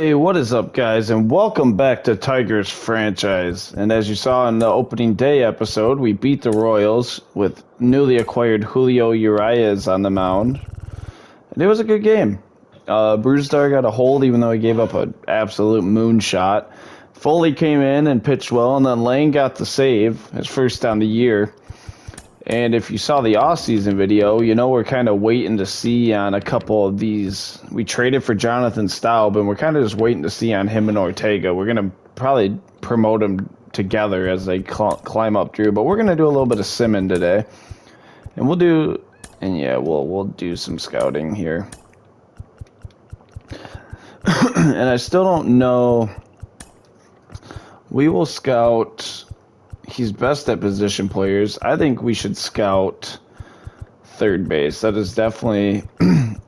Hey, what is up, guys, and welcome back to Tigers franchise. And as you saw in the opening day episode, we beat the Royals with newly acquired Julio Urias on the mound. And it was a good game. Brewstar got a hold even though he gave up an absolute moonshot. Foley came in and pitched well, and then Lane got the save, his first on the year. And if you saw the off-season video, you know we're kind of waiting to see on a couple of these. We traded for Jonathan Staub, and we're kind of just waiting to see on him and Ortega. We're going to probably promote them together as they climb up through, but we're going to do a little bit of simming today. And we'll do some scouting here. And I still don't know. We will scout. He's best at position players. I think we should scout third base. That is definitely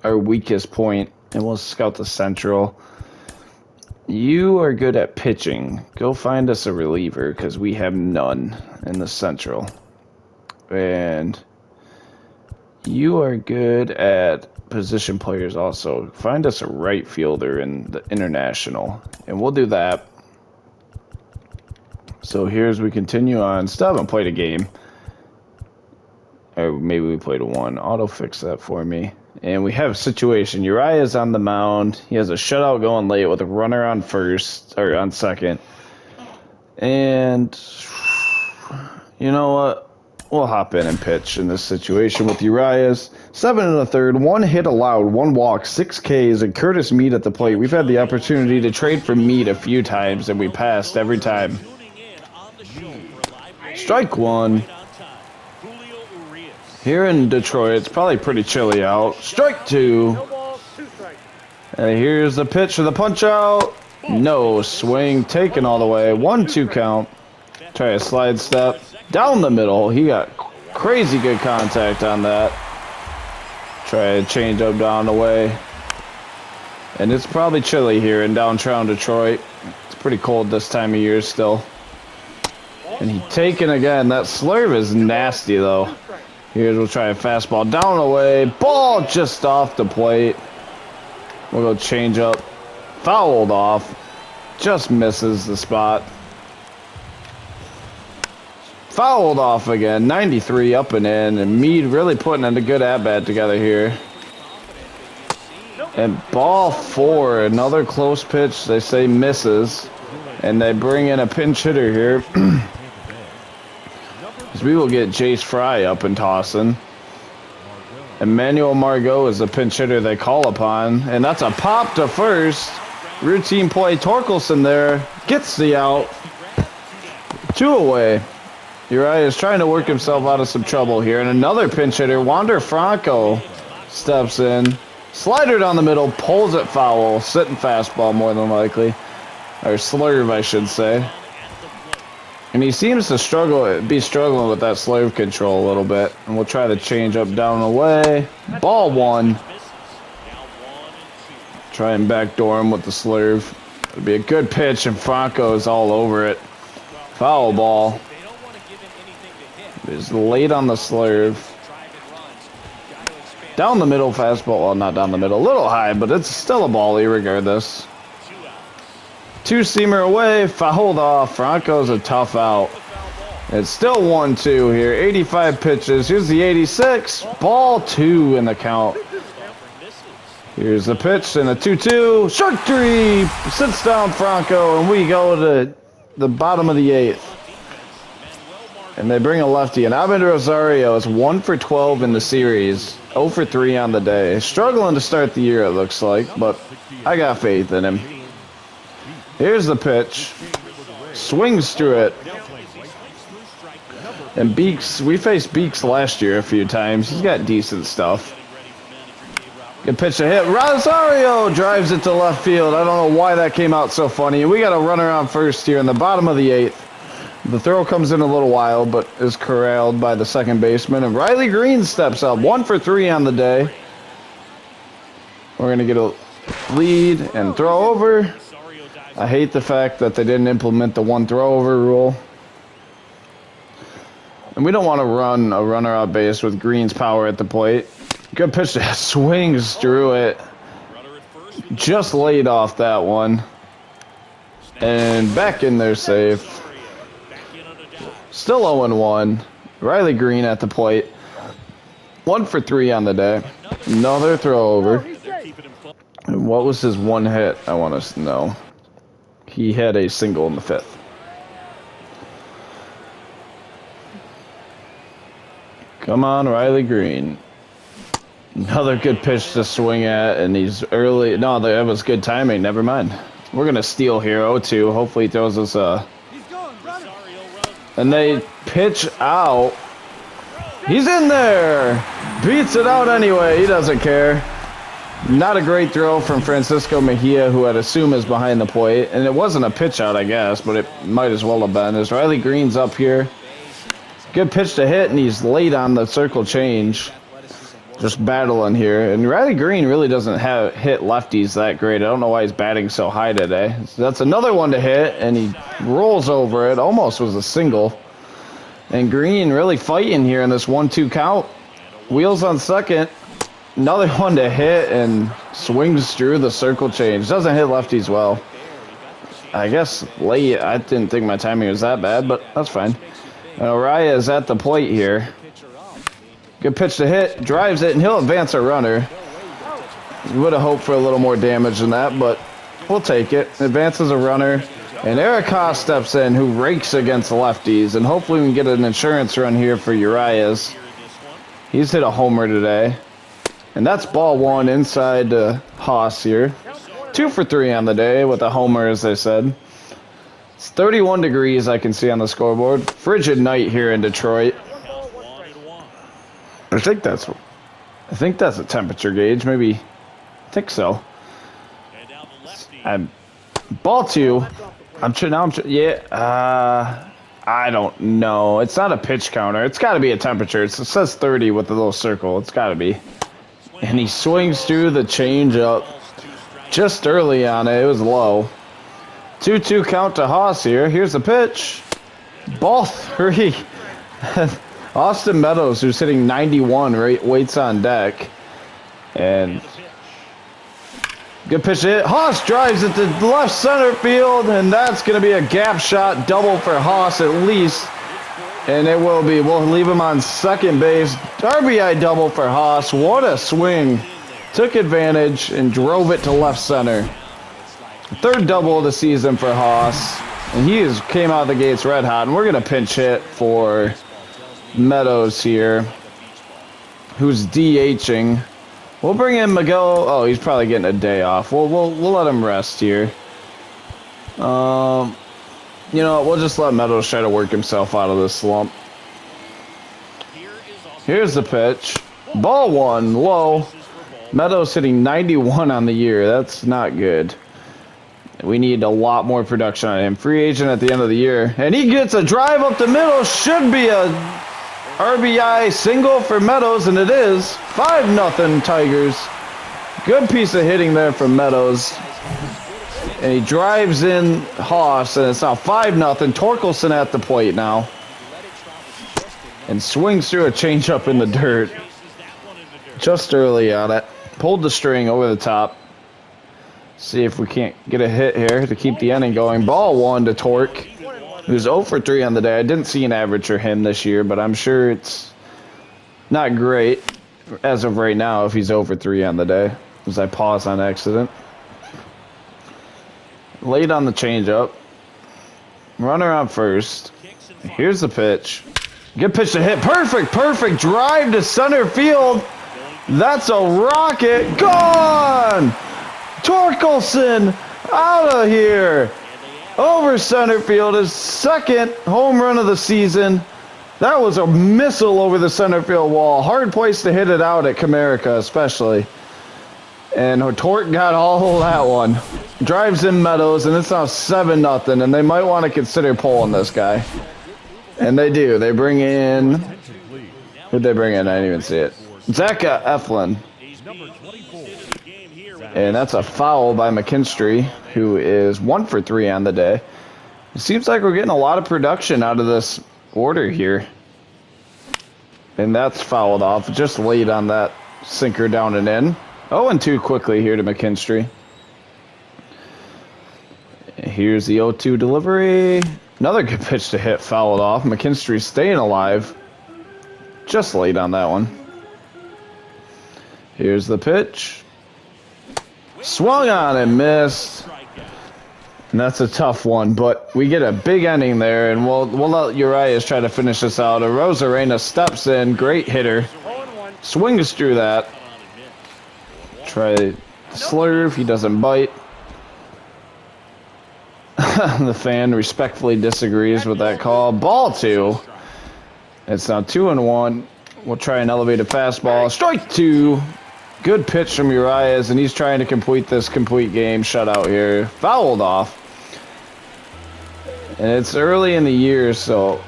our weakest point, and we'll scout the central. You are good at pitching. Go find us a reliever, because we have none in the central. And you are good at position players also. Find us a right fielder in the international, and we'll do that. So here's we continue on. Still haven't played a game. Or maybe we played one. Auto fix that for me. And we have a situation. Uriah's on the mound. He has a shutout going late with a runner on first or on second. And you know what? We'll hop in and pitch in this situation with Urias. 7 1/3, 1 hit allowed, 1 walk, 6 Ks, and Curtis Mead at the plate. We've had the opportunity to trade for Mead a few times, and we passed every time. Strike one. Here in Detroit, it's probably pretty chilly out. Strike two. And here's the pitch for the punch out. No swing, taken all the way. 1-2 count. Try a slide step. Down the middle. He got crazy good contact on that. Try a change up down the way. And it's probably chilly here in downtown Detroit. It's pretty cold this time of year still. And he taken again. That slurve is nasty, though. Here's we'll try a fastball down the way. Ball just off the plate. We'll go change up. Fouled off. Just misses the spot. Fouled off again. 93 up and in. And Mead really putting in a good at-bat together here. And ball 4. Another close pitch. They say misses. And they bring in a pinch hitter here. We will get Jace Fry up and tossing. Emmanuel Margot is the pinch hitter they call upon. And that's a pop to first. Routine play. Torkelson there. Gets the out. 2 away. Uriah is trying to work himself out of some trouble here. And another pinch hitter. Wander Franco steps in. Slider down the middle. Pulls it foul. Sitting fastball more than likely. Or slurve, I should say. And he seems to be struggling with that slurve control a little bit. And we'll try to change up down the way. Ball 1. Try and backdoor him with the slurve. It'll be a good pitch, and Franco is all over it. Foul ball. Is late on the slurve. Down the middle fastball. Well, not down the middle. A little high, but it's still a bally regardless. 2-seamer away, fouled off. Franco's a tough out. It's still 1-2 here. 85 pitches. Here's the 86. Ball 2 in the count. Here's the pitch and a 2-2. Shark 3 sits down Franco, and we go to the bottom of the 8th. And they bring a lefty. And Abed Rosario is 1 for 12 in the series. 0 for 3 on the day. Struggling to start the year, it looks like, but I got faith in him. Here's the pitch. Swings through it. And Beeks, we faced Beeks last year a few times. He's got decent stuff. Good pitch to hit. Rosario drives it to left field. I don't know why that came out so funny. We got a runner on first here in the bottom of the 8th. The throw comes in a little wild, but is corralled by the second baseman. And Riley Green steps up. 1 for 3 on the day. We're going to get a lead and throw over. I hate the fact that they didn't implement the 1 throw-over rule. And we don't want to run a runner out base with Green's power at the plate. Good pitch. Swings through it. Just laid off that one. And back in there safe. Still 0-1. Riley Green at the plate. 1 for 3 on the day. Another throw over. And what was his one hit? I want us to know. He had a single in the 5th. Come on, Riley Green. Another good pitch to swing at, and he's early. No, that was good timing. Never mind. We're going to steal here, 0-2. Hopefully he throws us a... And they pitch out. He's in there. Beats it out anyway. He doesn't care. Not a great throw from Francisco Mejia, who I'd assume is behind the plate. And it wasn't a pitch out, I guess, but it might as well have been. As Riley Green's up here. Good pitch to hit, and he's late on the circle change. Just battling here. And Riley Green really doesn't hit lefties that great. I don't know why he's batting so high today. So that's another one to hit, and he rolls over it. Almost was a single. And Green really fighting here in this 1-2 count. Wheels on second. Another one to hit, and swings through the circle change. Doesn't hit lefties well. I guess late. I didn't think my timing was that bad, but that's fine. And Araya is at the plate here. Good pitch to hit, drives it, and he'll advance a runner. Would have hoped for a little more damage than that, but we'll take it. Advances a runner, and Eric Haas steps in, who rakes against the lefties, and hopefully we can get an insurance run here for Urias. He's hit a homer today. And that's ball 1 inside Haas here. 2 for 3 on the day with a homer, as I said. It's 31 degrees I can see on the scoreboard. Frigid night here in Detroit. I think that's a temperature gauge. Maybe, I think so. Ball 2. I don't know. It's not a pitch counter. It's got to be a temperature. It says 30 with the little circle. It's got to be. And he swings through the changeup just early on it. It was low. 2-2 count to Haas here. Here's the pitch. Ball 3. Austin Meadows, who's hitting 91, waits on deck. And good pitch hit. Haas drives it to left center field, and that's going to be a gap shot double for Haas at least. And it will be. We'll leave him on second base. RBI double for Haas. What a swing. Took advantage and drove it to left center. Third double of the season for Haas. And he came out of the gates red hot. And we're going to pinch hit for Meadows here, who's DHing. We'll bring in Miguel. Oh, he's probably getting a day off. We'll let him rest here. You know, we'll just let Meadows try to work himself out of this slump. Here's the pitch. Ball 1, low. Meadows hitting 91 on the year. That's not good. We need a lot more production on him. Free agent at the end of the year. And he gets a drive up the middle. Should be a RBI single for Meadows, and it is. 5-0 Tigers. Good piece of hitting there from Meadows. And he drives in Haas, and it's now 5-0. Torkelson at the plate now. And swings through a changeup in the dirt. Just early on it. Pulled the string over the top. See if we can't get a hit here to keep the inning going. Ball 1 to Torque, who's 0 for 3 on the day. I didn't see an average for him this year, but I'm sure it's not great as of right now if he's 0 for 3 on the day, as I pause on accident. Late on the changeup. Runner on first. Here's the pitch. Good pitch to hit. Perfect drive to center field. That's a rocket. Gone! Torkelson out of here. Over center field, his second home run of the season. That was a missile over the center field wall. Hard place to hit it out at Comerica, especially. And Torque got all that one. Drives in Meadows, and it's now 7-0, and they might want to consider pulling this guy. And they do. They bring in... Who'd they bring in? I didn't even see it. Zach Eflin. And that's a foul by McKinstry, who is 1 for 3 on the day. It seems like we're getting a lot of production out of this order here. And that's fouled off just late on that sinker down and in. 0-2 quickly here to McKinstry. Here's the 0-2 delivery. Another good pitch to hit, fouled off. McKinstry staying alive. Just late on that one. Here's the pitch. Swung on and missed. And that's a tough one, but we get a big ending there, and we'll let Urias try to finish this out. Rosarena steps in, great hitter. Swings through that. Try to slurve, he doesn't bite. The fan respectfully disagrees with that call. Ball 2. It's now 2-1. We'll try an elevated fastball. Strike 2. Good pitch from Urias, and he's trying to complete this complete game shutout here. Fouled off. And it's early in the year, so,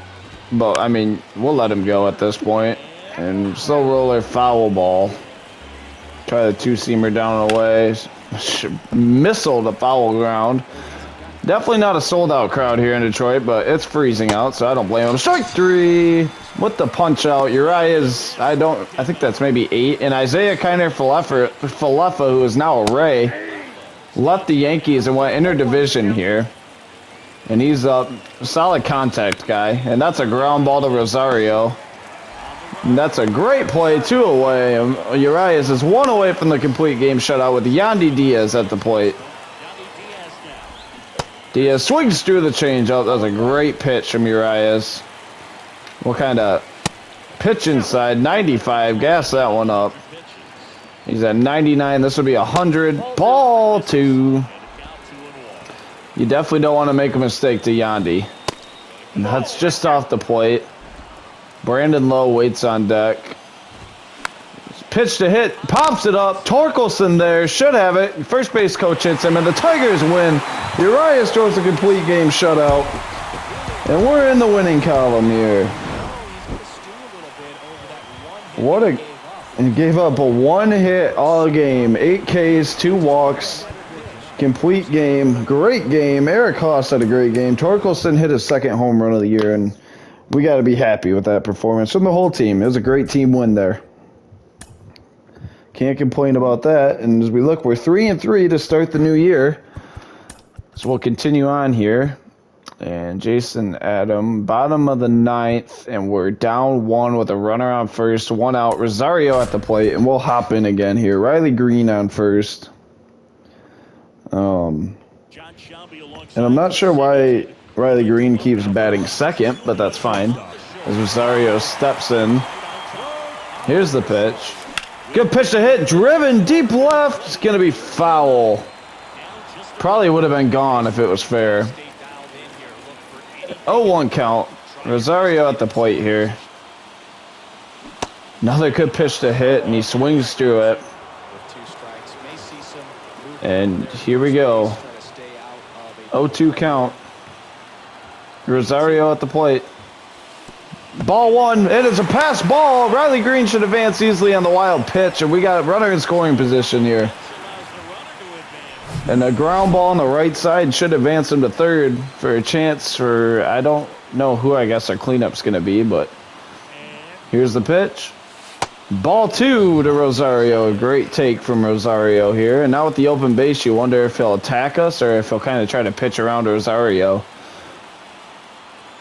but I mean, we'll let him go at this point. And slow roller, foul ball. Try the two-seamer down and away. Missile to foul ground. Definitely not a sold-out crowd here in Detroit, but it's freezing out, so I don't blame him. Strike 3 with the punch-out. Urias, I think that's maybe 8. And Isaiah Kiner-Falefa, who is now a Ray, left the Yankees and went interdivision here. And he's a solid contact guy. And that's a ground ball to Rosario. And that's a great play, 2 away. Urias is 1 away from the complete game shutout with Yandy Diaz at the plate. Diaz swings through the changeup. That was a great pitch from Urias. What kind of pitch inside? 95. Gas that one up. He's at 99. This will be 100. Ball 2. You definitely don't want to make a mistake to Yandy. That's just off the plate. Brandon Lowe waits on deck. Pitch to hit. Pops it up. Torkelson there. Should have it. First base coach hits him, and the Tigers win. Urias throws a complete game shutout. And we're in the winning column here. And gave up a 1 hit all game. 8 Ks, 2 walks. Complete game. Great game. Eric Haas had a great game. Torkelson hit his 2nd home run of the year, and we got to be happy with that performance from the whole team. It was a great team win there. Can't complain about that. And as we look, we're 3-3 to start the new year. So we'll continue on here. And Jason Adam, bottom of the 9th, and we're down 1 with a runner on first, 1 out. Rosario at the plate, and we'll hop in again here. Riley Green on first. And I'm not sure why Riley Green keeps batting second, but that's fine. As Rosario steps in. Here's the pitch. Good pitch to hit. Driven deep left. It's going to be foul. Probably would have been gone if it was fair. 0-1 count. Rosario at the plate here. Another good pitch to hit, and he swings through it. And here we go. 0-2 count. Rosario at the plate. Ball 1. It is a pass ball. Riley Green should advance easily on the wild pitch, and we got a runner in scoring position here. And a ground ball on the right side should advance him to third for a chance for, I don't know who I guess our cleanup's going to be, but here's the pitch. Ball 2 to Rosario. A great take from Rosario here. And now with the open base, you wonder if he'll attack us or if he'll kind of try to pitch around Rosario.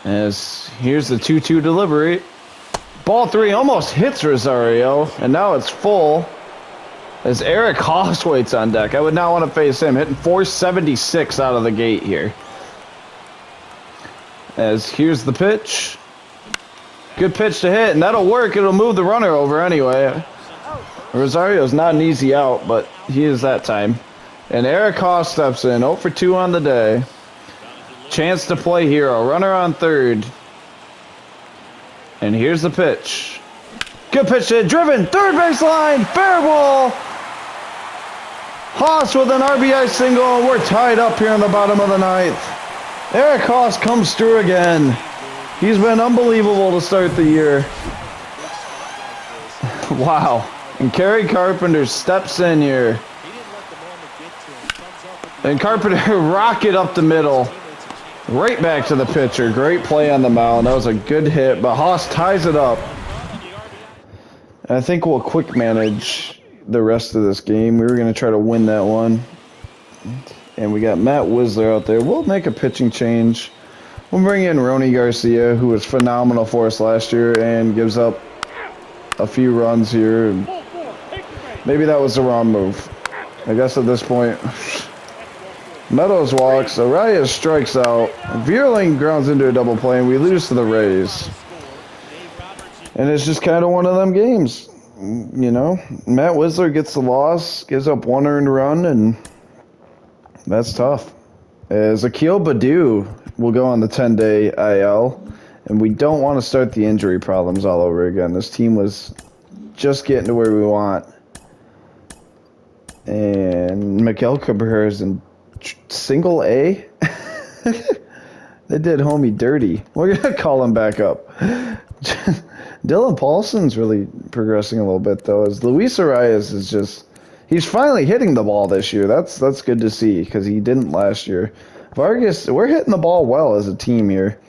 As here's the 2-2 delivery. Ball 3 almost hits Rosario, and now it's full. As Eric Haas waits on deck. I would not want to face him. Hitting 476 out of the gate here. As here's the pitch. Good pitch to hit, and that'll work. It'll move the runner over anyway. Rosario's not an easy out, but he is that time. And Eric Haas steps in. 0 for 2 on the day. Chance to play here. A runner on third. And here's the pitch. Good pitch to hit. Driven. Third baseline. Fair ball. Haas with an RBI single, and we're tied up here in the bottom of the 9th. Eric Haas comes through again. He's been unbelievable to start the year. Wow. And Kerry Carpenter steps in here. And Carpenter rocket up the middle. Right back to the pitcher. Great play on the mound. That was a good hit, but Haas ties it up. And I think we'll quick manage the rest of this game. We were going to try to win that one. And we got Matt Whistler out there. We'll make a pitching change. We'll bring in Rony Garcia, who was phenomenal for us last year and gives up a few runs here. Maybe that was the wrong move. I guess at this point, Meadows walks, Arias strikes out, Vierling grounds into a double play, and we lose to the Rays. And it's just kind of one of them games. You know, Matt Whistler gets the loss, gives up one earned run, and that's tough. As Akil Baddoo will go on the 10-day IL, and we don't want to start the injury problems all over again. This team was just getting to where we want. And Miguel Cabrera is in single A. They did homie dirty. We're going to call him back up. Dylan Paulson's really progressing a little bit, though, as Luis Arias is just... He's finally hitting the ball this year. That's good to see, because he didn't last year. Vargas, we're hitting the ball well as a team here.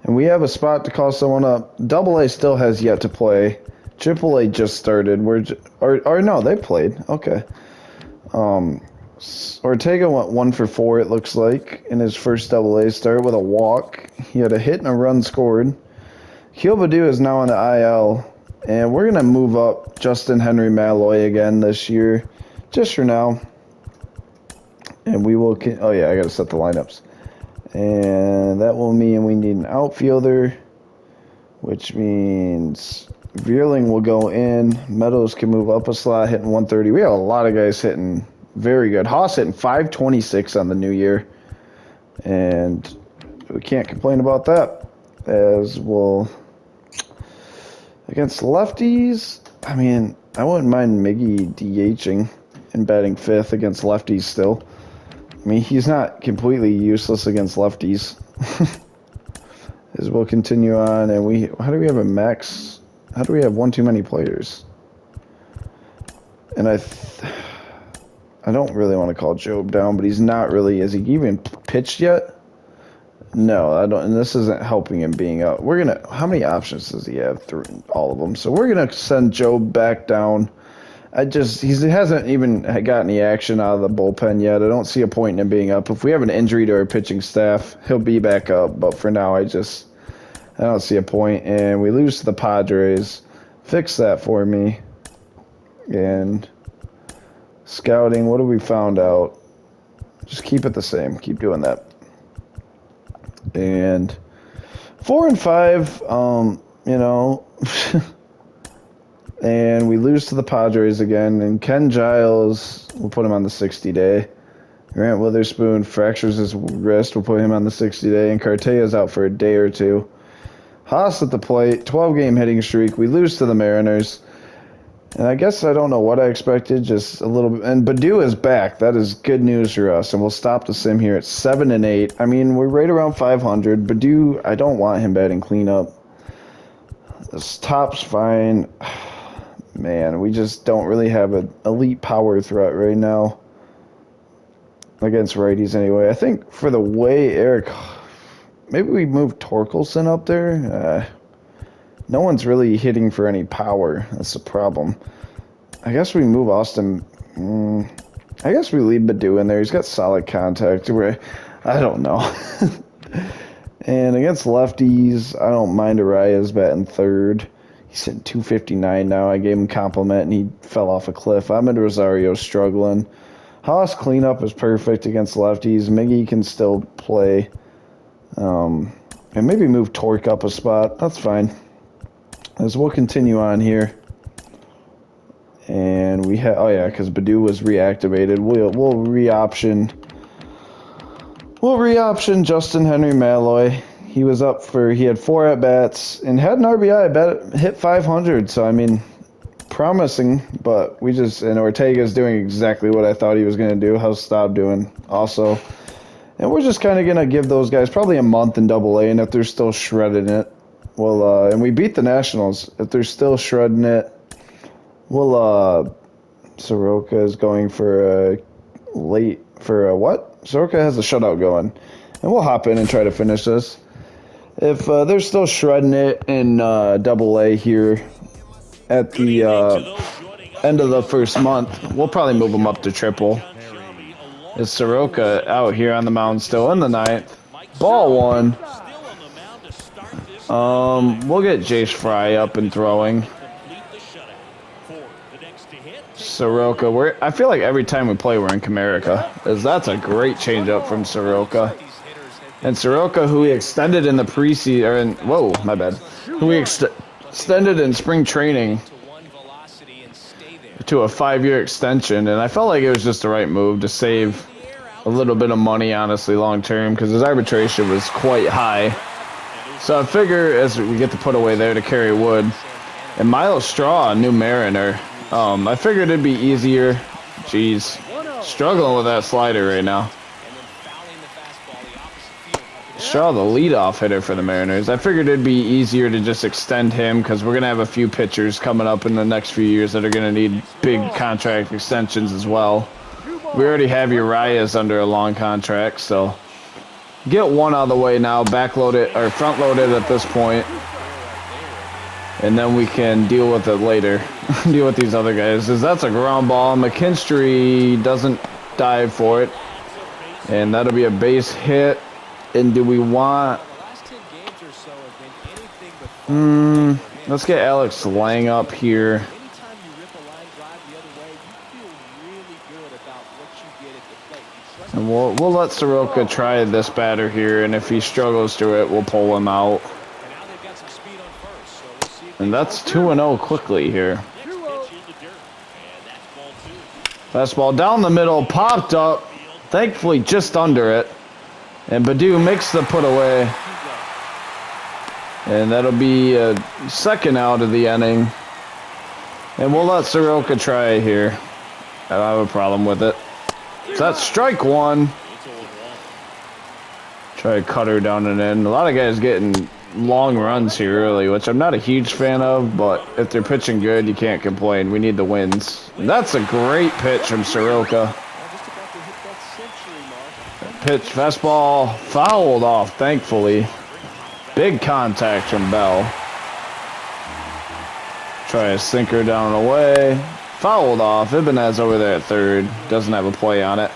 And we have a spot to call someone up. Double A still has yet to play. Triple A just started. Or no, they played. Okay. Ortega went 1 for 4, it looks like, in his first Double A start with a walk. He had a hit and a run scored. Akil Baddoo is now on the IL. And we're going to move up Justin Henry Malloy again this year, just for now. And we will... Oh, yeah, I got to set the lineups. And that will mean we need an outfielder, which means Vierling will go in. Meadows can move up a slot, hitting 130. We have a lot of guys hitting very good. Haas hitting 526 on the new year. And we can't complain about that, as we'll... Against lefties, I mean, I wouldn't mind Miggy DHing and batting 5th against lefties still. I mean, he's not completely useless against lefties. As we'll continue on, and how do we have a max? How do we have one too many players? And I don't really want to call Job down, but he's not really. Has he even pitched yet? No, I don't, and this isn't helping him being up. How many options does he have through all of them? So we're gonna send Job back down. He hasn't even got any action out of the bullpen yet. I don't see a point in him being up. If we have an injury to our pitching staff, he'll be back up. But for now, I don't see a point. And we lose to the Padres. Fix that for me. And scouting, what have we found out? Just keep it the same. Keep doing that. And 4 and 5, you know, and we lose to the Padres again. And Ken Giles, we'll put him on the 60-day. Grant Witherspoon fractures his wrist, we'll put him on the 60-day. And Cartea's out for a day or two. Haas at the plate, 12-game hitting streak. We lose to the Mariners. And I guess I don't know what I expected, just a little bit. And Baddoo is back. That is good news for us. And we'll stop the sim here at 7 and 8. I mean, we're right around 500. Baddoo, I don't want him batting cleanup. This top's fine. Man, we just don't really have an elite power threat right now. Against righties anyway. I think for the way Eric... Maybe we move Torkelson up there. No one's really hitting for any power. That's the problem. I guess we move Austin. I guess we leave Baddoo in there. He's got solid contact. I don't know. And against lefties, I don't mind Arias batting 3rd. He's hitting 259 now. I gave him a compliment, and he fell off a cliff. Ahmed Rosario struggling. Haas cleanup is perfect against lefties. Miggy can still play. And maybe move Torque up a spot. That's fine. As we'll continue on here. And we have, oh yeah, because Baddoo was reactivated. We'll re-option. We'll re-option Justin Henry Malloy. He had 4 at-bats and had an RBI, hit 500. So, I mean, promising, but and Ortega's doing exactly what I thought he was going to do. How's Staub doing also? And we're just kind of going to give those guys probably a month in Double A, and if they're still shredding it, and we beat the Nationals. If they're still shredding it, Soroka is going for what? Soroka has a shutout going. And we'll hop in and try to finish this. If they're still shredding it in Double A here at the end of the first month, we'll probably move them up to Triple. Is Soroka out here on the mound still in the ninth? Ball one. We'll get Jace Fry up and throwing. Soroka, I feel like every time we play, we're in Comerica. That's a great changeup from Soroka. And Soroka, who we extended in the preseason, whoa, my bad. Who we extended in spring training to a 5-year extension, and I felt like it was just the right move to save a little bit of money, honestly, long term, because his arbitration was quite high. So I figure as we get to put away there to carry wood, and Miles Straw, a new Mariner, I figured it'd be easier. Jeez, struggling with that slider right now. Straw, the leadoff hitter for the Mariners. I figured it'd be easier to just extend him because we're going to have a few pitchers coming up in the next few years that are going to need big contract extensions as well. We already have Urias under a long contract, so get one out of the way now, backload it, or front load it at this point, and then we can deal with it later. Deal with these other guys. That's a ground ball. McKinstry doesn't dive for it, and that'll be a base hit. And do we want... let's get Alex Lang up here. And we'll let Soroka try this batter here, and if he struggles through it, we'll pull him out. And that's 2-0 quickly here. Fastball down the middle, popped up, thankfully just under it. And Baddoo makes the put away. And that'll be a second out of the inning. And we'll let Soroka try here. I don't have a problem with it. So that's strike one. Try to cut her down and in. A lot of guys getting long runs here early, which I'm not a huge fan of, but if they're pitching good, you can't complain. We need the wins. And that's a great pitch from Soroka. Pitch, fastball, fouled off, thankfully. Big contact from Bell. Try a sinker down and away. Fouled off. Ibanez over there at third. Doesn't have a play on it.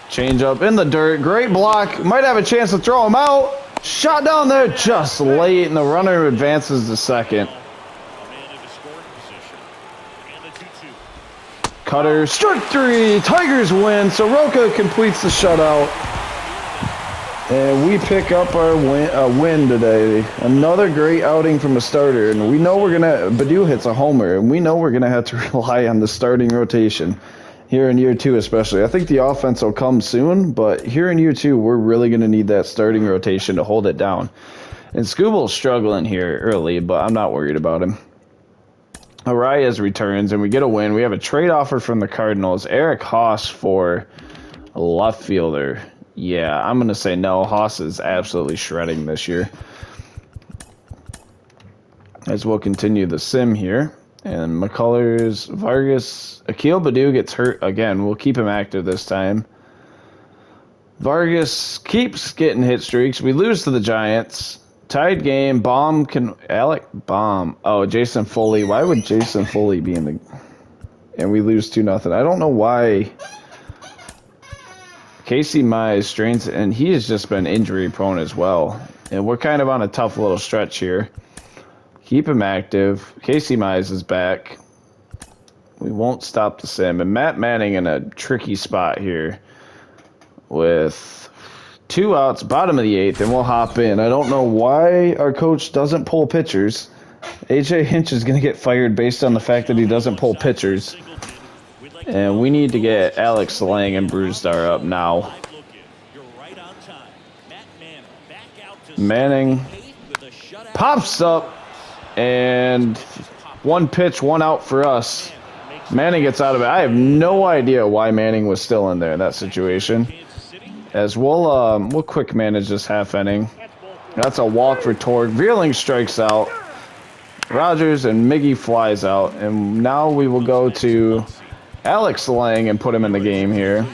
Change up in the dirt. Great block. Might have a chance to throw him out. Shot down there just late, and the runner advances to second. Cutter, strike three, Tigers win. Soroka completes the shutout. And we pick up our win today. Another great outing from a starter. And we know we're going to, Baddoo hits a homer, and we know we're going to have to rely on the starting rotation here in year two especially. I think the offense will come soon, but here in year two, we're really going to need that starting rotation to hold it down. And Scooble's struggling here early, but I'm not worried about him. Arias returns, and we get a win. We have a trade offer from the Cardinals. Eric Haas for a left fielder. Yeah, I'm going to say no. Haas is absolutely shredding this year. As we'll continue the sim here. And McCullers, Vargas, Akil Baddoo gets hurt again. We'll keep him active this time. Vargas keeps getting hit streaks. We lose to the Giants. Tied game. Alec Baum. Oh, Jason Foley. Why would Jason Foley be in the... And we lose 2-0. I don't know why... Casey Mize strains, and he has just been injury prone as well. And we're kind of on a tough little stretch here. Keep him active. Casey Mize is back. We won't stop the sim. And Matt Manning in a tricky spot here with 2 outs, bottom of the 8th, and we'll hop in. I don't know why our coach doesn't pull pitchers. AJ Hinch is going to get fired based on the fact that he doesn't pull pitchers. And we need to get Alex Lang and Brewstar up now. Manning pops up, and 1 pitch, 1 out for us. Manning gets out of it. I have no idea why Manning was still in there in that situation. As we'll quick manage this half inning. That's a walk for Torg. Veerling strikes out. Rogers and Miggy flies out. And now we will go to Alex Lang and put him in the game here.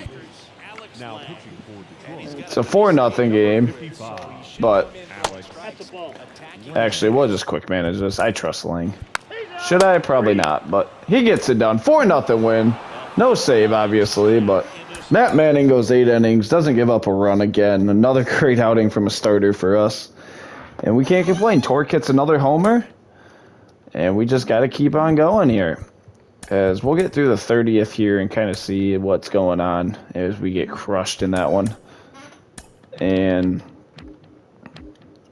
It's a 4-0 game. But actually, we'll just quick manage this. I trust Lang. Should I? Probably not. But he gets it done. 4-0 win. No save, obviously, but Matt Manning goes 8 innings, doesn't give up a run again. Another great outing from a starter for us. And we can't complain. Torque hits another homer, and we just got to keep on going here. As we'll get through the 30th here and kind of see what's going on as we get crushed in that one. And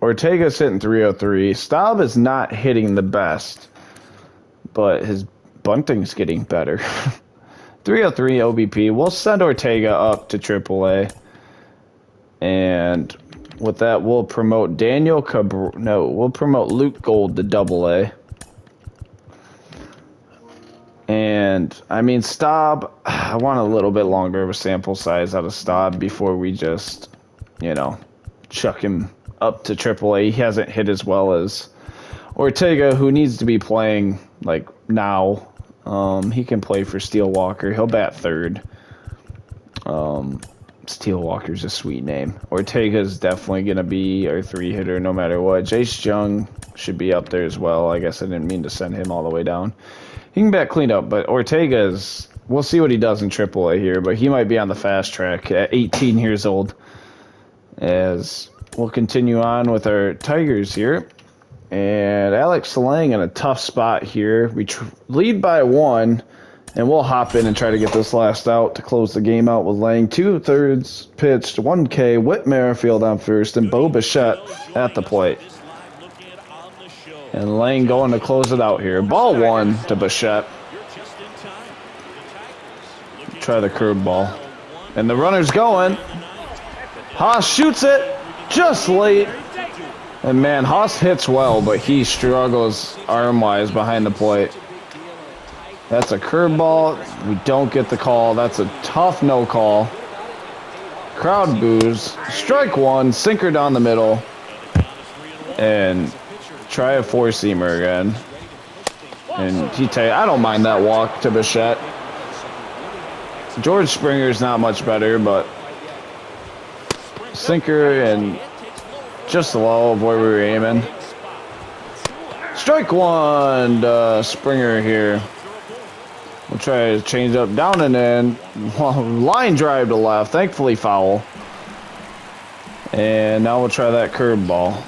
Ortega's hitting 303. Staub is not hitting the best, but his bunting's getting better. 303 OBP. We'll send Ortega up to AAA. And with that, we'll promote we'll promote Luke Gold to AA. And, I mean, Staub, I want a little bit longer of a sample size out of Staub before we just, you know, chuck him up to AAA. He hasn't hit as well as Ortega, who needs to be playing, like, now. He can play for Steelwalker. He'll bat third. Steelwalker's a sweet name. Ortega's definitely going to be our 3-hitter no matter what. Jace Jung should be up there as well. I guess I didn't mean to send him all the way down. He can bat cleaned up, but Ortega's... We'll see what he does in AAA here, but he might be on the fast track at 18 years old. As we'll continue on with our Tigers here. And Alex Lang in a tough spot here. We lead by 1, and we'll hop in and try to get this last out to close the game out with Lang. 2/3 pitched, 1K, Whit Merrifield on first, and Bo Bichette at the plate. And Lang going to close it out here. Ball 1 to Bichette. Try the curveball. And the runner's going. Haas shoots it just late. And man, Haas hits well, but he struggles arm-wise behind the plate. That's a curveball. We don't get the call. That's a tough no call. Crowd boos. Strike 1, sinker down the middle. And try a 4-seamer again. And I don't mind that walk to Bichette. George Springer's not much better, but sinker and just low of where we were aiming. Strike 1 to Springer here. We'll try to change up down and in. Line drive to left, thankfully foul. And now we'll try that curveball.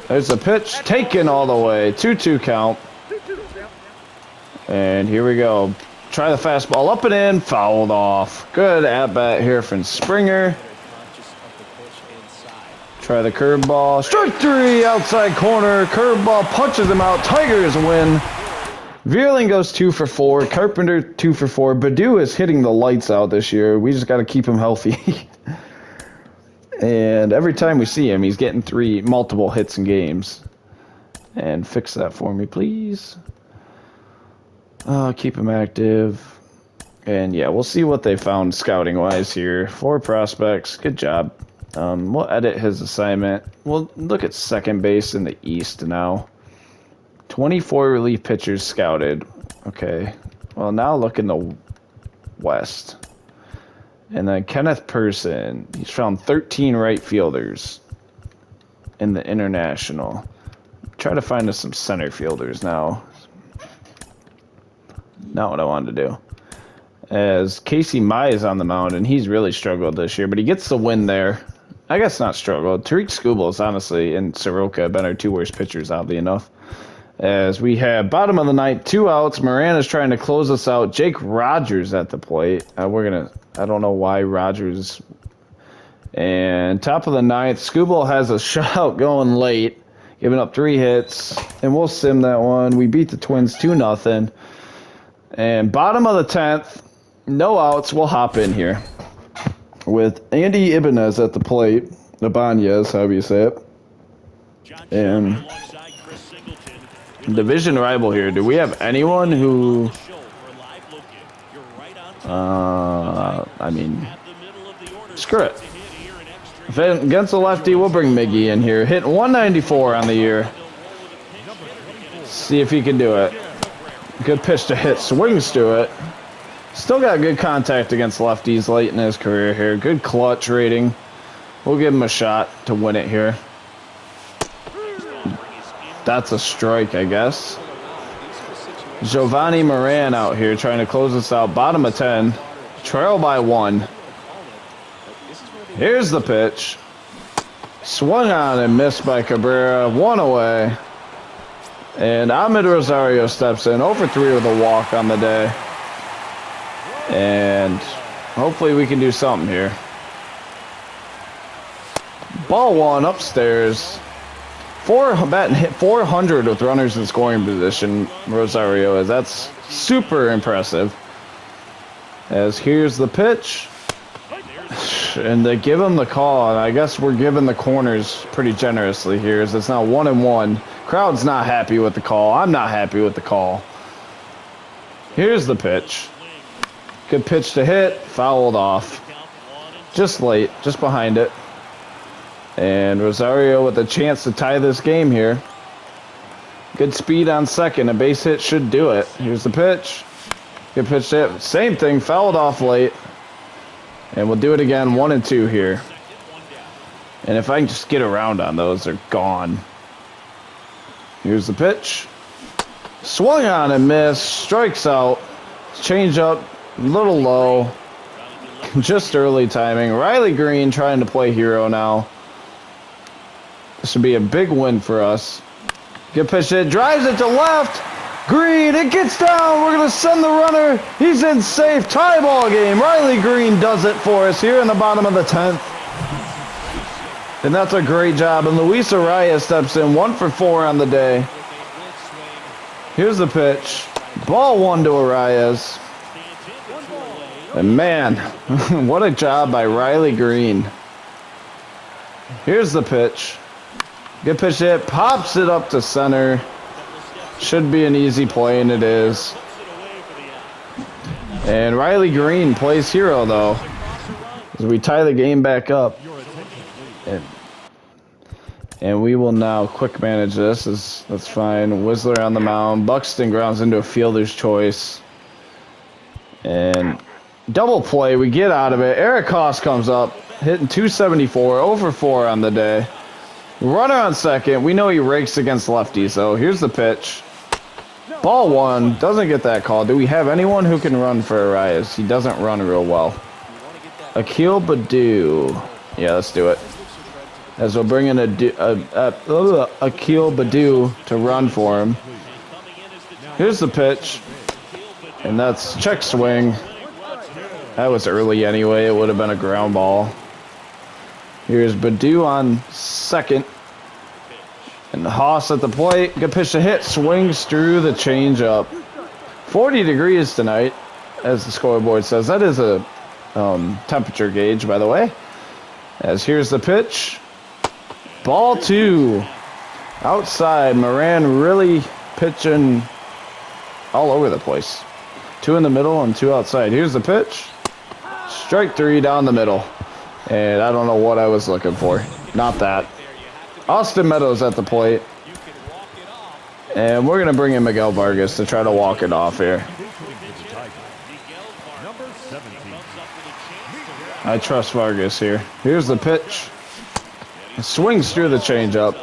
There's a pitch taken all the way. 2-2 count. And here we go. Try the fastball up and in. Fouled off. Good at-bat here from Springer. Try the curveball. Strike 3. Outside corner. Curveball punches him out. Tigers win. Vierling goes 2 for 4. Carpenter 2 for 4. Badu is hitting the lights out this year. We just got to keep him healthy. And every time we see him, he's getting multiple hits in games. And fix that for me, please. Keep him active. And yeah, we'll see what they found scouting-wise here. 4 prospects. Good job. We'll edit his assignment. We'll look at second base in the East now. 24 relief pitchers scouted. Okay. Well, now look in the West. And then Kenneth Person, he's found 13 right fielders in the International. Try to find us some center fielders now. Not what I wanted to do. As Casey Mai is on the mound, and he's really struggled this year, but he gets the win there. I guess not struggled. Tariq Skubal, honestly, and Soroka have been our 2 worst pitchers, oddly enough. As we have bottom of the ninth, 2 outs. Moran is trying to close us out. Jake Rogers at the plate. I don't know why Rogers. And top of the ninth, Skubal has a shutout going late, giving up 3 hits. And we'll sim that one. We beat the Twins 2-0. And bottom of the 10th, no outs. We'll hop in here with Andy Ibanez at the plate. Ibanez, however you say it. And division rival here. Do we have anyone who... I mean, screw it. If against the lefty, we'll bring Miggy in here. Hit 194 on the year. See if he can do it. Good pitch to hit. Swings to it. Still got good contact against lefties late in his career here. Good clutch rating. We'll give him a shot to win it here. That's a strike, I guess. Giovanni Moran out here trying to close us out. Bottom of 10. Trail by 1. Here's the pitch. Swung on and missed by Cabrera. 1 away. And Ahmed Rosario steps in. 0-for-3 with a walk on the day. And hopefully we can do something here. Ball 1 upstairs. Batting hit 400 with runners in scoring position. Rosario is. That's super impressive. As here's the pitch. And they give him the call. And I guess we're giving the corners pretty generously here. As it's now 1-1. Crowd's not happy with the call. I'm not happy with the call. Here's the pitch. Good pitch to hit. Fouled off. Just late. Just behind it. And Rosario with a chance to tie this game here. Good speed on second. A base hit should do it. Here's the pitch. Good pitch to hit. Same thing. Fouled off late. And we'll do it again. 1-2 here. And if I can just get around on those, they're gone. Here's the pitch. Swung on and missed. Strikes out. Change up. A little low. Just early timing. Riley Green trying to play hero now. This should be a big win for us. Good pitch hit. Drives it to left. Green. It gets down. We're going to send the runner. He's in safe. Tie ball game. Riley Green does it for us here in the bottom of the 10th. And that's a great job. And Luis Araya steps in. 1-for-4 on the day. Here's the pitch. Ball 1 to Arias. And man, what a job by Riley Green. Here's the pitch. Good pitch hit. Pops it up to center. Should be an easy play, and it is. And Riley Green plays hero, though, as we tie the game back up. And we will now quick manage this. That's fine. Whistler on the mound. Buxton grounds into a fielder's choice. And double play. We get out of it. Eric Haas comes up, hitting 274. 0-for-4 on the day. Runner on second. We know he rakes against lefties, though. Here's the pitch. Ball 1. Doesn't get that call. Do we have anyone who can run for Arias? He doesn't run real well. Akil Badu. Yeah, let's do it. As we'll bring in Akil Badu to run for him. Here's the pitch. And that's check swing. That was early anyway. It would have been a ground ball. Here's Badu on second. And Haas at the plate. Good pitch to hit. Swings through the changeup. 40 degrees tonight, as the scoreboard says. That is a temperature gauge, by the way. As here's the pitch. Ball 2. Outside. Moran really pitching all over the place. 2 in the middle and 2 outside. Here's the pitch. Strike 3 down the middle. And I don't know what I was looking for. Not that. Austin Meadows at the plate. And we're going to bring in Miguel Vargas to try to walk it off here. I trust Vargas here. Here's the pitch. Swings through the changeup.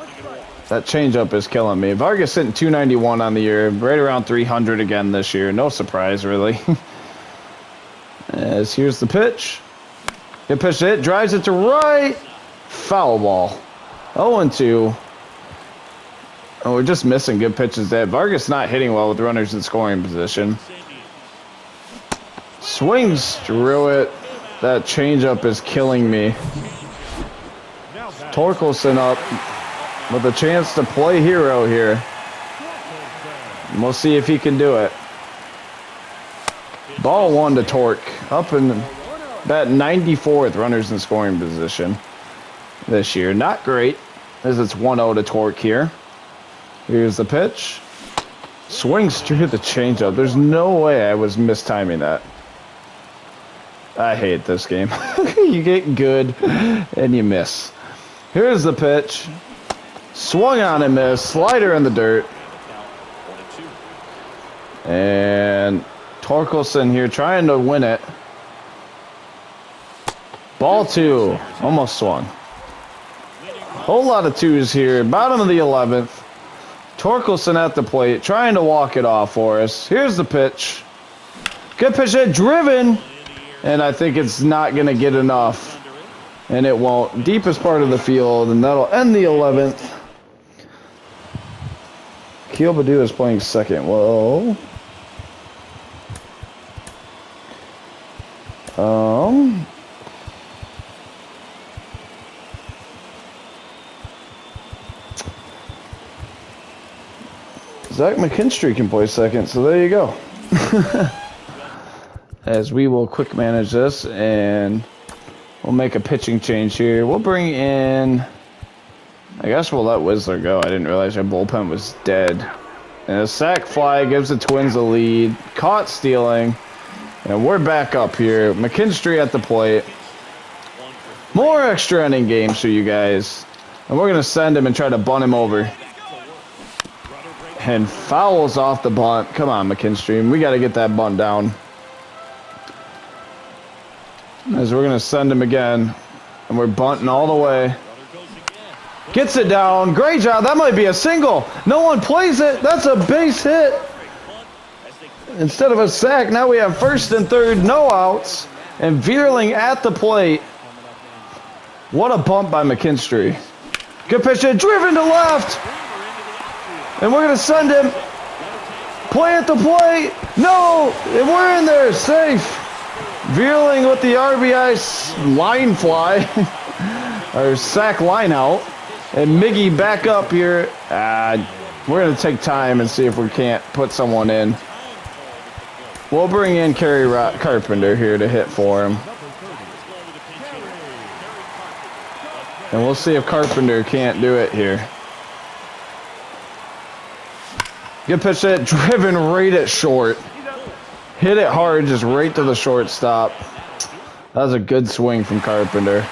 That changeup is killing me. Vargas hitting 291 on the year. Right around 300 again this year. No surprise, really. As here's the pitch. Good pitch to hit. Drives it to right. Foul ball. 0-2. Oh, we're just missing good pitches there. Vargas not hitting well with runners in scoring position. Swings through it. That changeup is killing me. Torkelson up with a chance to play hero here. And we'll see if he can do it. Ball 1 to Torque. Up in bat 94th runners in scoring position this year. Not great, as it's 1-0 to Torque here. Here's the pitch. Swings through the changeup. There's no way I was mistiming that. I hate this game. You get good and you miss. Here's the pitch. Swung on and missed. Slider in the dirt. And Torkelson here trying to win it. Ball 2. Almost swung. Whole lot of 2s here. Bottom of the 11th. Torkelson at the plate, trying to walk it off for us. Here's the pitch. Good pitch hit, driven. And I think it's not going to get enough. And it won't. Deepest part of the field, and that'll end the 11th. Akil Baddoo is playing second. Whoa. Zach McKinstry can play second, so there you go. As we will quick manage this, and we'll make a pitching change here. We'll bring in... I guess we'll let Whistler go. I didn't realize our bullpen was dead. And a sac fly gives the Twins a lead. Caught stealing. And we're back up here. McKinstry at the plate. More extra inning games for you guys. And we're going to send him and try to bunt him over. And fouls off the bunt. Come on, McKinstry. We got to get that bunt down. As we're going to send him again. And we're bunting all the way. Gets it down. Great job. That might be a single. No one plays it. That's a base hit. Instead of a sack, now we have first and third, no outs. And Vierling at the plate. What a bump by McKinstry. Good pitch hit, driven to left. And we're going to send him. Play at the plate. No, and we're in there, safe. Vierling with the RBI line fly. Or sack line out. And Miggy back up here. We're going to take time and see if we can't put someone in. We'll bring in Kerry Carpenter here to hit for him. And we'll see if Carpenter can't do it here. Good pitch hit, driven right at short. Hit it hard, just right to the shortstop. That was a good swing from Carpenter.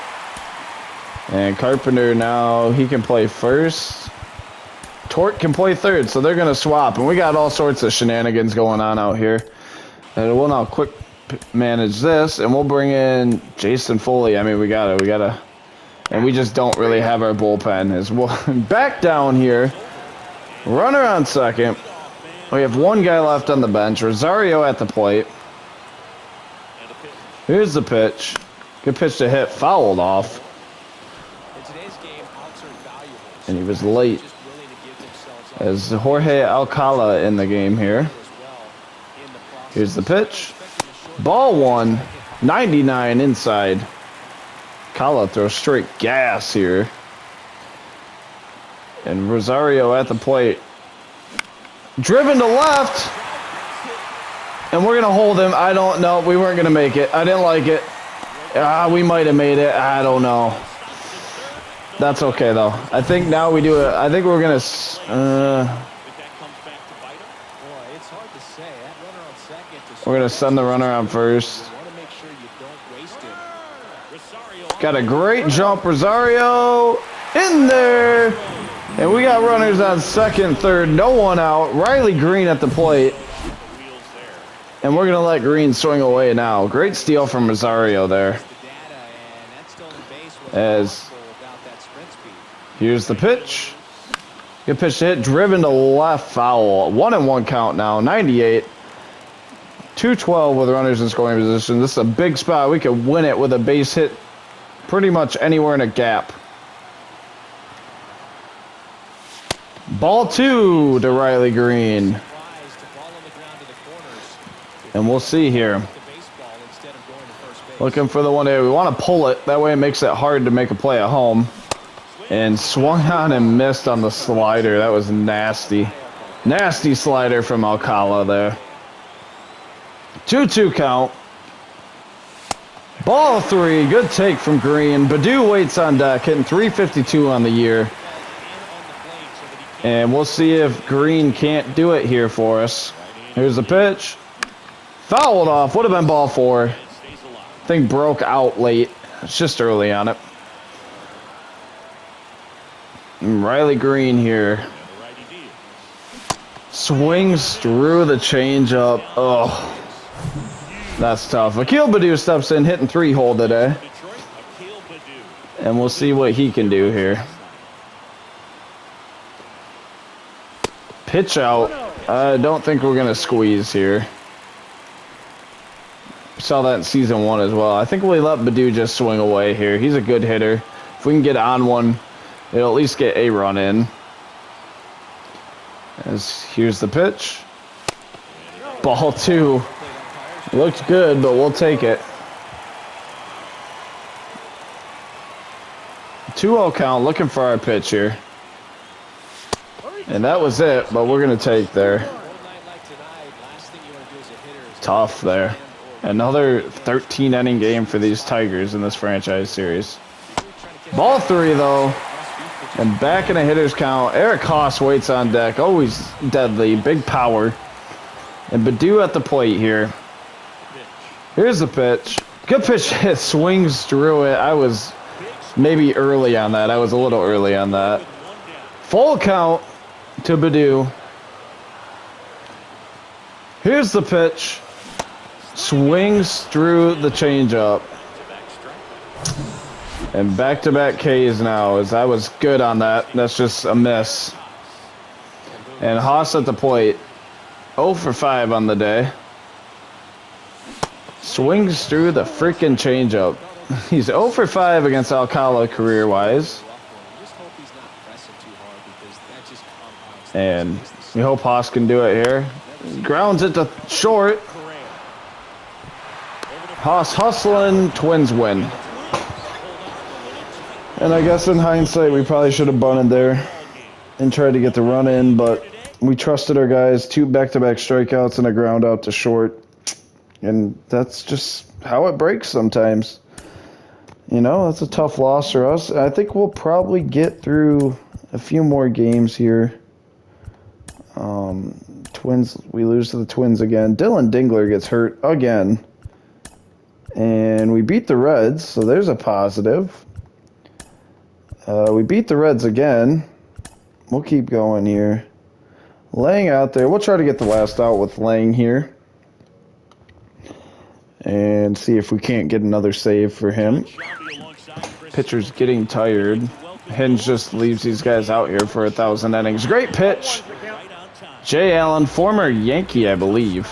And Carpenter now, he can play first. Tort can play third, so they're going to swap. And we got all sorts of shenanigans going on out here. And we'll now quick manage this, and we'll bring in Jason Foley. I mean, we gotta. And we just don't really have our bullpen. As well, back down here. Runner on second. We have one guy left on the bench. Rosario at the plate. Here's the pitch. Good pitch to hit. Fouled off. And he was late. As Jorge Alcala in the game here. Here's the pitch. Ball one. 99 inside. Alcala throws straight gas here. And Rosario at the plate. Driven to left. And we're going to hold him. I don't know. We weren't going to make it. I didn't like it. We might have made it. I don't know. That's okay, though. I think now we do it. I think we're going to... we're going to send the runner on first. Got a great jump. Rosario in there. And we got runners on second, third. No one out. Riley Green at the plate. And we're going to let Green swing away now. Great steal from Rosario there. As here's the pitch. Good pitch to hit. Driven to left, foul. 1-1 count now. 98. 2-12 with runners in scoring position. This is a big spot. We could win it with a base hit pretty much anywhere in a gap. Ball two to Riley Green. And we'll see here. Looking for the 1-A. We want to pull it. That way it makes it hard to make a play at home. And swung on and missed on the slider. That was nasty. Nasty slider from Alcala there. 2-2 count. Ball three. Good take from Green. Baddoo waits on deck, hitting .352 on the year. And we'll see if Green can't do it here for us. Here's the pitch. Fouled off. Would have been ball four. Thing broke out late. It's just early on it. And Riley Green here. Swings through the changeup. Oh, that's tough. Akil Baddoo steps in, hitting 3-hole today. And we'll see what he can do here. Pitch out. I don't think we're going to squeeze here. Saw that in season 1 as well. I think we let Badu just swing away here. He's a good hitter. If we can get on one, it'll at least get a run in. Here's the pitch. Ball 2. Looked good, but we'll take it. 2-0 count, looking for our pitch here. And that was it, but we're going to take there. Tough there. Another 13-inning game for these Tigers in this franchise series. Ball 3, though. And back in a hitter's count. Eric Haas waits on deck. Always deadly. Big power. And Badu at the plate here. Here's the pitch. Good pitch. It swings through it. I was maybe early on that. I was a little early on that. Full count to Badu. Here's the pitch. Swings through the changeup. And back-to-back Ks now, as I was good on that. That's just a miss. And Haas at the plate. 0 for 5 on the day. Swings through the freaking changeup. He's 0 for 5 against Alcala career-wise. And we hope Haas can do it here. Grounds it to short. Haas hustling, Twins win. And I guess in hindsight, we probably should have bunted there and tried to get the run in, but we trusted our guys. 2 back-to-back strikeouts and a ground out to short. And that's just how it breaks sometimes. You know, that's a tough loss for us. I think we'll probably get through a few more games here. Twins, we lose to the Twins again. Dylan Dingler gets hurt again. And we beat the Reds, so there's a positive. We beat the Reds again. We'll keep going here. Lang out there. We'll try to get the last out with Lang here. And see if we can't get another save for him. Pitcher's getting tired. Hinge just leaves these guys out here for 1,000 innings. Great pitch. Jay Allen, former Yankee, I believe.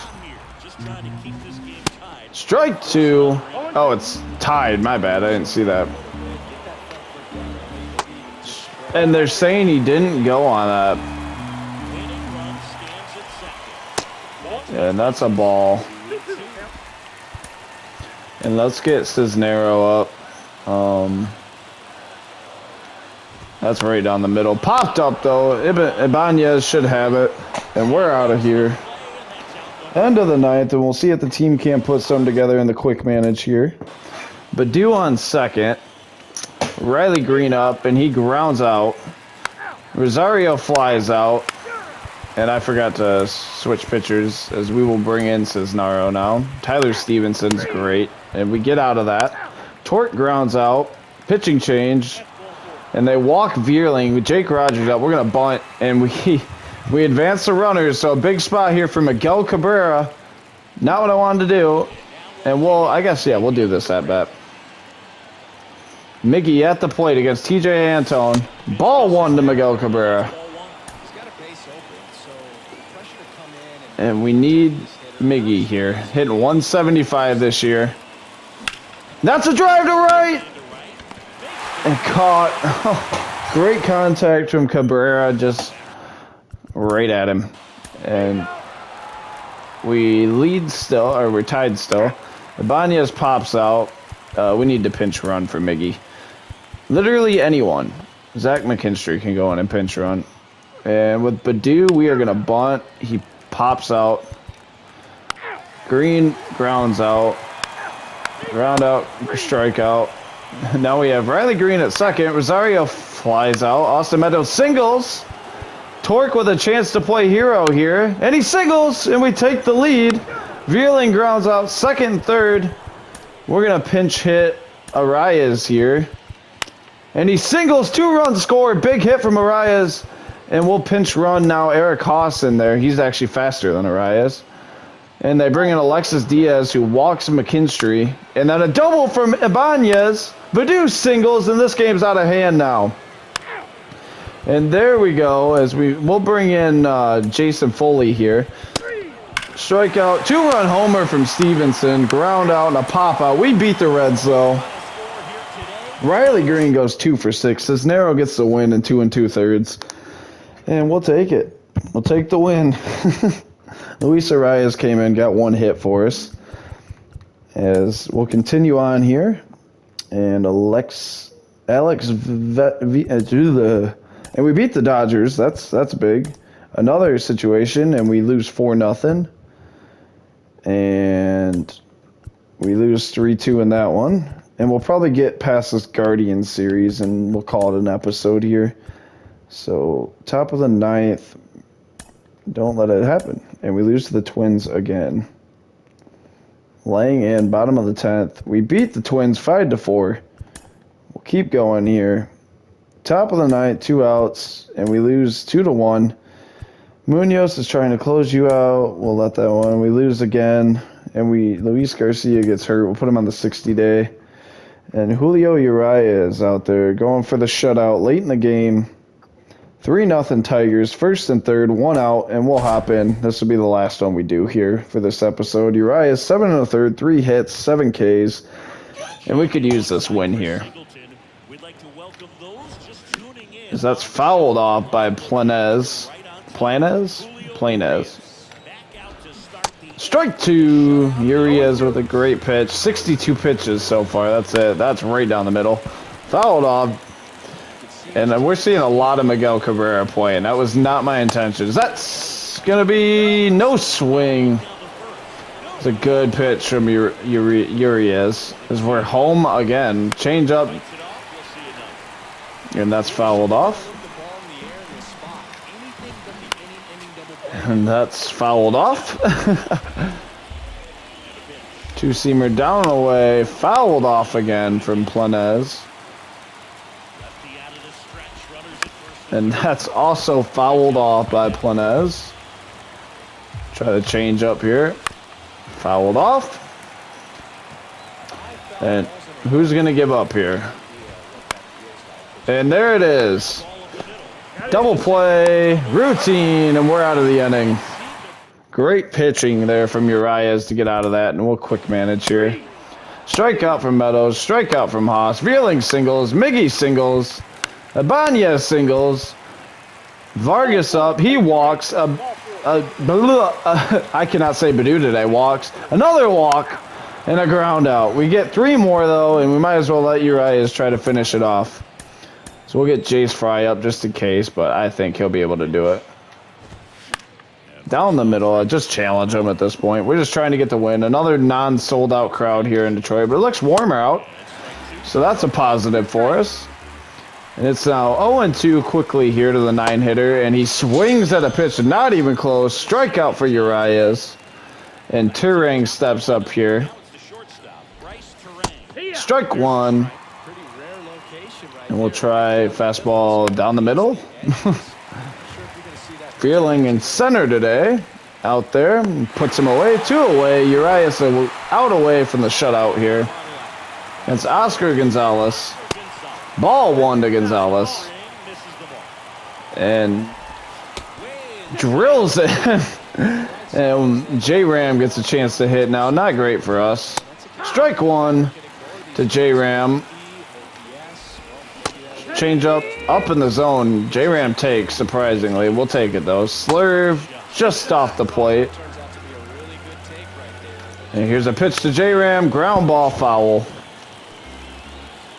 Strike 2. Oh, it's tied. My bad. I didn't see that. And they're saying he didn't go on that. Yeah, and that's a ball. And let's get Cisnero up. That's right down the middle. Popped up, though. Ibanez should have it. And we're out of here. End of the 9th, and we'll see if the team can't put some together in the quick manage here. Badu on second. Riley Green up, and he grounds out. Rosario flies out. And I forgot to switch pitchers, as we will bring in Cisnero now. Tyler Stevenson's great. And we get out of that. Torque grounds out. Pitching change. And they walk Veerling with Jake Rogers up. We're going to bunt, and we advance the runners. So a big spot here for Miguel Cabrera. Not what I wanted to do. And we'll do this at bat. Miggy at the plate against TJ Antone. Ball 1 to Miguel Cabrera. And we need Miggy here. Hitting 175 this year. That's a drive to right. And caught. Oh, great contact from Cabrera, just right at him. And we lead still, or we're tied still. Ibanez pops out. We need to pinch run for Miggy. Literally anyone. Zach McKinstry can go in and pinch run. And with Badu, we are going to bunt. He pops out. Green grounds out. Ground out, strikeout. Now we have Riley Green at second. Rosario flies out. Austin Meadows singles. Torque with a chance to play hero here. And he singles, and we take the lead. Veerling grounds out second and third. We're going to pinch hit Arias here. And he singles, 2 runs scored. Big hit from Arias. And we'll pinch run now Eric Haas in there. He's actually faster than Arias. And they bring in Alexis Diaz, who walks McKinstry. And then a double from Ibanez. Badu singles, and this game's out of hand now. And there we go. We'll bring in Jason Foley here. Strikeout, 2-run homer from Stevenson. Ground out and a pop out. We beat the Reds though. Riley Green goes 2 for 6. Cisnero gets the win in 2 2/3. And we'll take it. We'll take the win. Luis Arias came in, got 1 hit for us. As we'll continue on here. And and we beat the Dodgers. That's big. Another situation, and we lose 4-0. And we lose 3-2 in that one. And we'll probably get past this Guardian series, and we'll call it an episode here. So, top of the 9th. Don't let it happen. And we lose to the Twins again. Laying in, bottom of the 10th. We beat the Twins 5-4. We'll keep going here. Top of the 9th, 2 outs, and we lose 2-1. Munoz is trying to close you out. We'll let that one. We lose again, and Luis Garcia gets hurt. We'll put him on the 60-day. And Julio Urias is out there going for the shutout late in the game. 3-0 Tigers, 1st and 3rd, 1 out, and we'll hop in. This will be the last one we do here for this episode. Urias, 7 1/3, 3 hits, 7 Ks, and we could use this win here. As that's fouled off by Planez. Strike 2. Urias with a great pitch. 62 pitches so far. That's it. That's right down the middle. Fouled off. And we're seeing a lot of Miguel Cabrera playing. That was not my intentions. That's going to be no swing. It's a good pitch from Urias. As we're home again. Change up. And that's fouled off. And that's fouled off. Two-seamer down and away. Fouled off again from Planez. And that's also fouled off by Planez. Try to change up here. Fouled off. And who's going to give up here? And there it is. Double play, routine, and we're out of the inning. Great pitching there from Urias to get out of that, and we'll quick manage here. Strikeout from Meadows, strikeout from Haas, Veerling singles, Miggy singles, Ibanez singles, Vargas up, he walks, I cannot say Badu today, walks, another walk, and a ground out. We get 3 more though, and we might as well let Urias try to finish it off. So we'll get Jace Fry up just in case, but I think he'll be able to do it. Down the middle, just challenge him at this point. We're just trying to get the win. Another non-sold out crowd here in Detroit, but it looks warmer out. So that's a positive for us. And it's now 0-2 quickly here to the 9-hitter, and he swings at a pitch, not even close. Strikeout for Urias. And Turang steps up here. Strike 1. And we'll try fastball down the middle. Feeling in center today. Out there. Puts him away. 2 away. Urias out away from the shutout here. It's Oscar Gonzalez. Ball 1 to Gonzalez. And drills it. And J-Ram gets a chance to hit now. Not great for us. Strike 1 to J-Ram. Change up in the zone. J-Ram takes, surprisingly. We'll take it, though. Slurve just off the plate. And here's a pitch to J-Ram. Ground ball foul.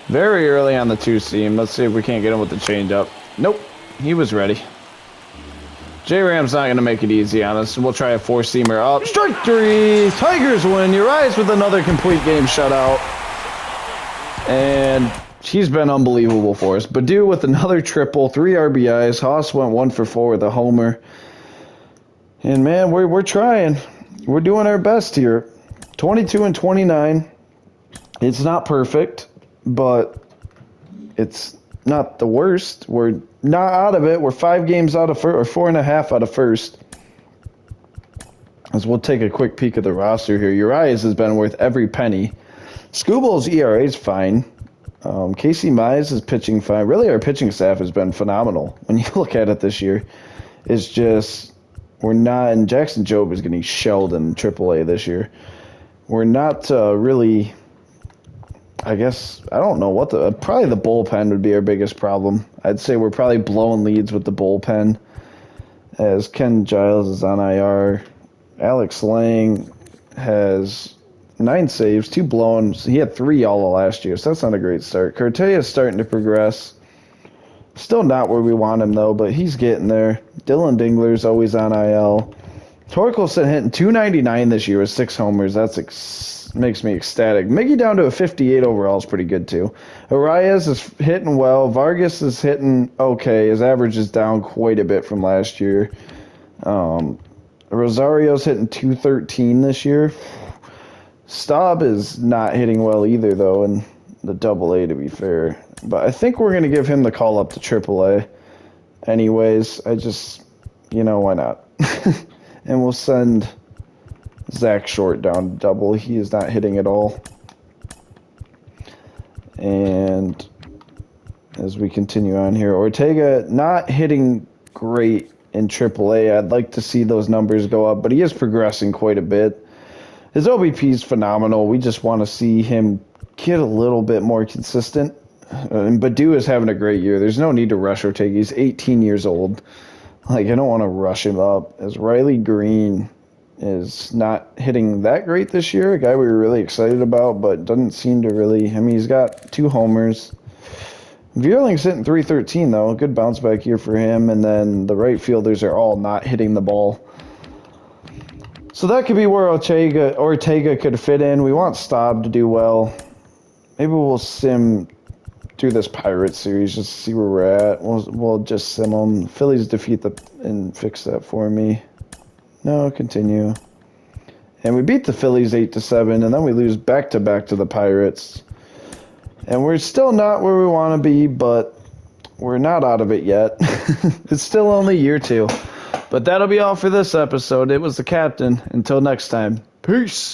Very early on the 2-seam. Let's see if we can't get him with the changeup. Nope. He was ready. J-Ram's not going to make it easy on us. We'll try a 4-seamer up. Strike 3. Tigers win. Urias with another complete game shutout. And he's been unbelievable for us. Badu with another triple, 3 RBIs. Haas went 1 for 4 with a homer. And man, we're trying. We're doing our best here. 22-29. It's not perfect, but it's not the worst. We're not out of it. We're 5 games out of first, or 4.5 out of first. As we'll take a quick peek at the roster here. Urias has been worth every penny. Scubal's ERA is fine. Casey Mize is pitching fine. Really, our pitching staff has been phenomenal. When you look at it this year, it's just we're not. And Jackson Jobe is getting shelled in AAA this year. We're not really. I guess I don't know what probably the bullpen would be our biggest problem. I'd say we're probably blowing leads with the bullpen, as Ken Giles is on IR. Alex Lang has 9 saves, 2 blown. He had 3 all of last year, so that's not a great start. Cortea is starting to progress. Still not where we want him, though, but he's getting there. Dylan Dingler's always on IL. Torkelson hitting 299 this year with 6 homers. That's makes me ecstatic. Miggy down to a 58 overall is pretty good, too. Arias is hitting well. Vargas is hitting okay. His average is down quite a bit from last year. Rosario's hitting 213 this year. Staub is not hitting well either, though, in the AA, to be fair. But I think we're going to give him the call up to AAA. Anyways, why not? And we'll send Zach Short down to double. He is not hitting at all. And as we continue on here, Ortega not hitting great in AAA. I'd like to see those numbers go up, but he is progressing quite a bit. His OBP is phenomenal. We just want to see him get a little bit more consistent. And Badu is having a great year. There's no need to rush Ortega. He's 18 years old. I don't want to rush him up. As Riley Green is not hitting that great this year, a guy we were really excited about, but doesn't seem to really. He's got 2 homers. Vierling's hitting 313, though. Good bounce back year for him. And then the right fielders are all not hitting the ball. So that could be where Ortega could fit in. We want Staub to do well. Maybe we'll sim through this Pirates series just to see where we're at. We'll just sim them. Phillies defeat and fix that for me. No, continue. And we beat the Phillies 8-7, and then we lose back-to-back to the Pirates. And we're still not where we want to be, but we're not out of it yet. It's still only year 2. But that'll be all for this episode. It was the Captain. Until next time, peace.